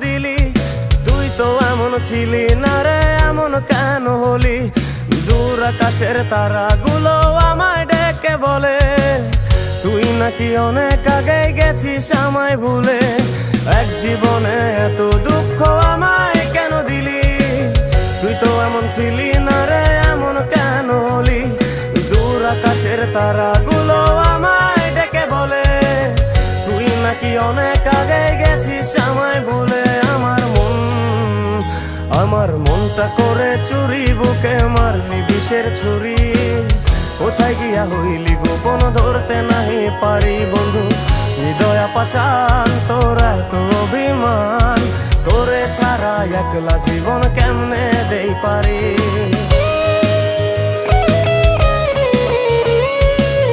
দিলি? তুই তো এমন ছিলি না রে, এমন কেন হলি? দূর আকাশের তারাগুলো আমায় ডেকে বলে তুই নাকি অনেক আগে গেছিস আমায় ভুলে। এক জীবনে এত দুঃখ আমায় কেন দিলি? তুই তো এমন ছিলি না রে, এমন কেন হলি? দূর আকাশের তারাগুলো আমায় ডেকে বলে তুই নাকি অনেক আগে গেছিস আমায় ভুলে। আমার মনটা করে চুরি, বুকে মারলি বিষের ছুরি। কোথায় গিয়া হইলি গোপন ধরতে নাহি পারি বন্ধু। হৃদয় পাষাণ তোর এত অভিমান, তোরে ছাড়া একলা জীবন কেমনে দেই পারি?